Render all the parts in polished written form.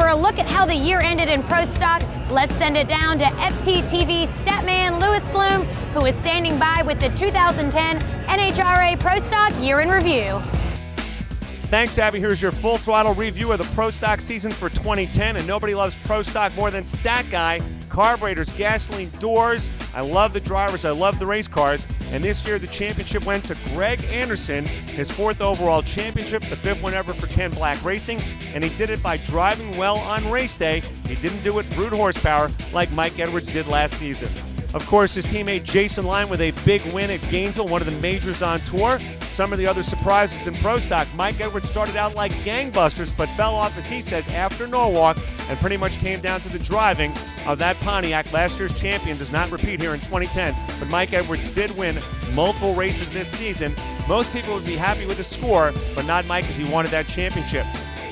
For a look at how the year ended in Pro Stock, let's send it down to FTTV statman Lewis Bloom, who is standing by with the 2010 NHRA Pro Stock Year in Review. Thanks, Abby. Here's your full throttle review of the Pro Stock season for 2010, and nobody loves Pro Stock more than Stat Guy. Carburetors, gasoline, doors. I love the drivers. I love the race cars. And this year, the championship went to Greg Anderson, his 4th overall championship, the 5th one ever for Ken Black Racing, and he did it by driving well on race day. He didn't do it brute horsepower like Mike Edwards did last season. Of course, his teammate Jason Line with a big win at Gainesville, one of the majors on tour. Some of the other surprises in Pro Stock. Mike Edwards started out like gangbusters, but fell off, as he says, after Norwalk, and pretty much came down to the driving of that Pontiac. Last year's champion does not repeat here in 2010, but Mike Edwards did win multiple races this season. Most people would be happy with the score, but not Mike, because he wanted that championship.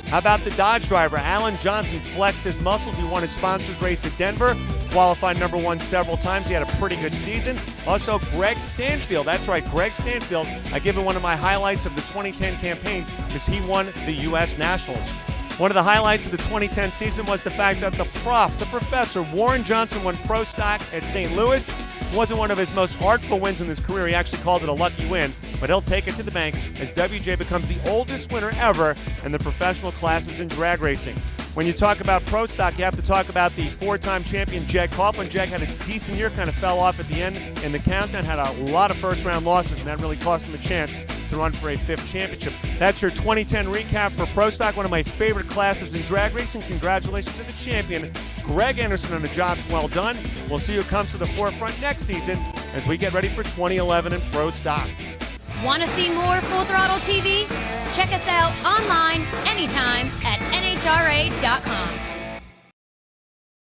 How about the Dodge driver? Alan Johnson flexed his muscles. He won his sponsors race at Denver, qualified #1 several times. He had a pretty good season. Also, Greg Stanfield. That's right, Greg Stanfield. I give him one of my highlights of the 2010 campaign because he won the U.S. Nationals. One of the highlights of the 2010 season was the fact that the professor, Warren Johnson, won Pro Stock at St. Louis. It wasn't one of his most artful wins in his career. He actually called it a lucky win, but he'll take it to the bank as WJ becomes the oldest winner ever in the professional classes in drag racing. When you talk about Pro Stock, you have to talk about the 4-time champion Jag Coughlin. Jag had a decent year, kind of fell off at the end in the countdown, had a lot of first-round losses, and that really cost him a chance to run for a 5th championship. That's your 2010 recap for Pro Stock, one of my favorite classes in drag racing. Congratulations to the champion, Greg Anderson, on a job well done. We'll see who comes to the forefront next season as we get ready for 2011 in Pro Stock. Want to see more Full Throttle TV? Check us out online anytime at NHRA.com.